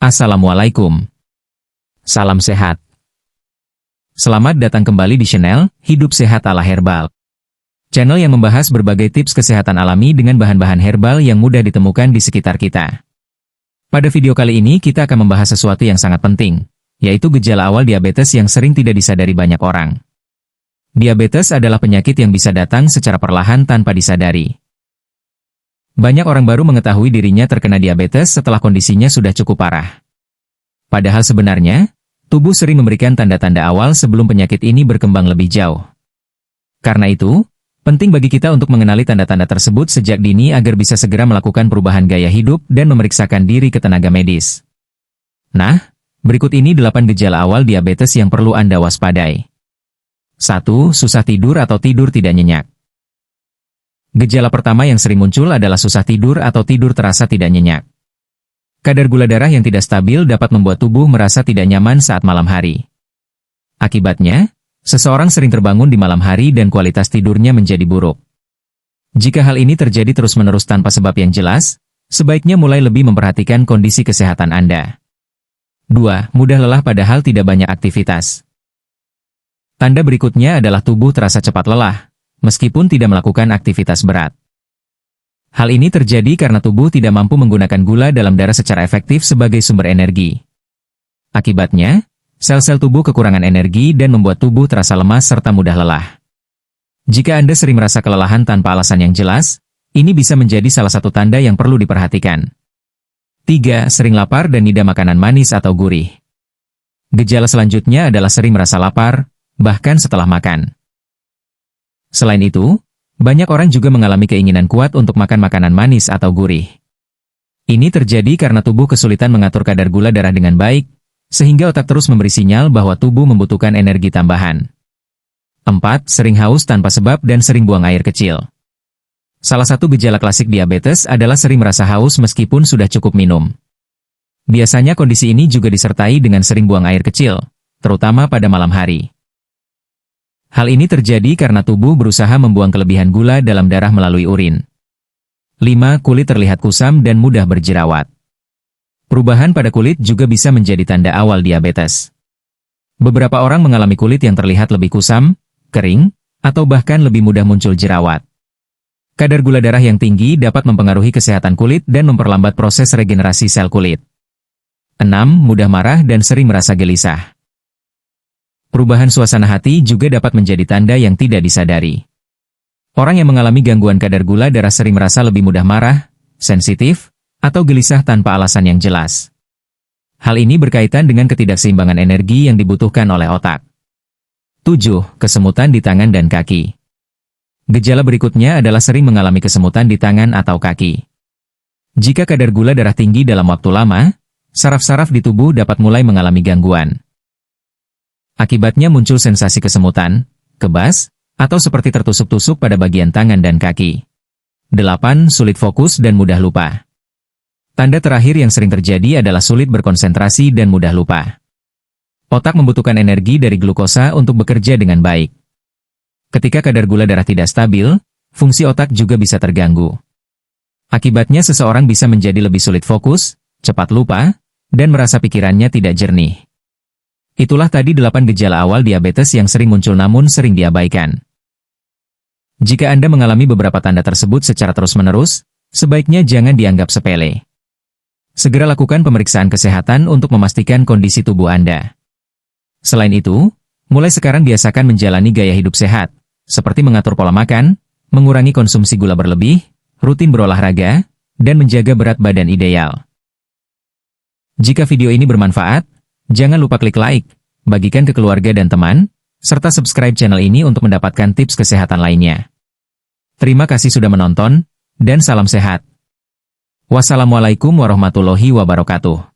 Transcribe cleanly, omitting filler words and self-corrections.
Assalamualaikum. Salam sehat. Selamat datang kembali di channel Hidup Sehat ala Herbal. Channel yang membahas berbagai tips kesehatan alami dengan bahan-bahan herbal yang mudah ditemukan di sekitar kita. Pada video kali ini kita akan membahas sesuatu yang sangat penting, yaitu gejala awal diabetes yang sering tidak disadari banyak orang. Diabetes adalah penyakit yang bisa datang secara perlahan tanpa disadari. Banyak orang baru mengetahui dirinya terkena diabetes setelah kondisinya sudah cukup parah. Padahal sebenarnya, tubuh sering memberikan tanda-tanda awal sebelum penyakit ini berkembang lebih jauh. Karena itu, penting bagi kita untuk mengenali tanda-tanda tersebut sejak dini agar bisa segera melakukan perubahan gaya hidup dan memeriksakan diri ke tenaga medis. Nah, berikut ini 8 gejala awal diabetes yang perlu Anda waspadai. 1. Susah tidur atau tidur tidak nyenyak. Gejala pertama yang sering muncul adalah susah tidur atau tidur terasa tidak nyenyak. Kadar gula darah yang tidak stabil dapat membuat tubuh merasa tidak nyaman saat malam hari. Akibatnya, seseorang sering terbangun di malam hari dan kualitas tidurnya menjadi buruk. Jika hal ini terjadi terus-menerus tanpa sebab yang jelas, sebaiknya mulai lebih memperhatikan kondisi kesehatan Anda. 2. Mudah lelah padahal tidak banyak aktivitas. Tanda berikutnya adalah tubuh terasa cepat lelah, meskipun tidak melakukan aktivitas berat. Hal ini terjadi karena tubuh tidak mampu menggunakan gula dalam darah secara efektif sebagai sumber energi. Akibatnya, sel-sel tubuh kekurangan energi dan membuat tubuh terasa lemas serta mudah lelah. Jika Anda sering merasa kelelahan tanpa alasan yang jelas, ini bisa menjadi salah satu tanda yang perlu diperhatikan. 3. Sering lapar dan nida makanan manis atau gurih. Gejala selanjutnya adalah sering merasa lapar, bahkan setelah makan. Selain itu, banyak orang juga mengalami keinginan kuat untuk makan makanan manis atau gurih. Ini terjadi karena tubuh kesulitan mengatur kadar gula darah dengan baik, sehingga otak terus memberi sinyal bahwa tubuh membutuhkan energi tambahan. 4. Sering haus tanpa sebab dan sering buang air kecil. Salah satu gejala klasik diabetes adalah sering merasa haus meskipun sudah cukup minum. Biasanya kondisi ini juga disertai dengan sering buang air kecil, terutama pada malam hari. Hal ini terjadi karena tubuh berusaha membuang kelebihan gula dalam darah melalui urin. 5. Kulit terlihat kusam dan mudah berjerawat. Perubahan pada kulit juga bisa menjadi tanda awal diabetes. Beberapa orang mengalami kulit yang terlihat lebih kusam, kering, atau bahkan lebih mudah muncul jerawat. Kadar gula darah yang tinggi dapat mempengaruhi kesehatan kulit dan memperlambat proses regenerasi sel kulit. 6. Mudah marah dan sering merasa gelisah. Perubahan suasana hati juga dapat menjadi tanda yang tidak disadari. Orang yang mengalami gangguan kadar gula darah sering merasa lebih mudah marah, sensitif, atau gelisah tanpa alasan yang jelas. Hal ini berkaitan dengan ketidakseimbangan energi yang dibutuhkan oleh otak. 7. Kesemutan di tangan dan kaki. Gejala berikutnya adalah sering mengalami kesemutan di tangan atau kaki. Jika kadar gula darah tinggi dalam waktu lama, saraf-saraf di tubuh dapat mulai mengalami gangguan. Akibatnya muncul sensasi kesemutan, kebas, atau seperti tertusuk-tusuk pada bagian tangan dan kaki. 8. Sulit fokus dan mudah lupa. Tanda terakhir yang sering terjadi adalah sulit berkonsentrasi dan mudah lupa. Otak membutuhkan energi dari glukosa untuk bekerja dengan baik. Ketika kadar gula darah tidak stabil, fungsi otak juga bisa terganggu. Akibatnya seseorang bisa menjadi lebih sulit fokus, cepat lupa, dan merasa pikirannya tidak jernih. Itulah tadi 8 gejala awal diabetes yang sering muncul namun sering diabaikan. Jika Anda mengalami beberapa tanda tersebut secara terus-menerus, sebaiknya jangan dianggap sepele. Segera lakukan pemeriksaan kesehatan untuk memastikan kondisi tubuh Anda. Selain itu, mulai sekarang biasakan menjalani gaya hidup sehat, seperti mengatur pola makan, mengurangi konsumsi gula berlebih, rutin berolahraga, dan menjaga berat badan ideal. Jika video ini bermanfaat, jangan lupa klik like, bagikan ke keluarga dan teman, serta subscribe channel ini untuk mendapatkan tips kesehatan lainnya. Terima kasih sudah menonton, dan salam sehat. Wassalamualaikum warahmatullahi wabarakatuh.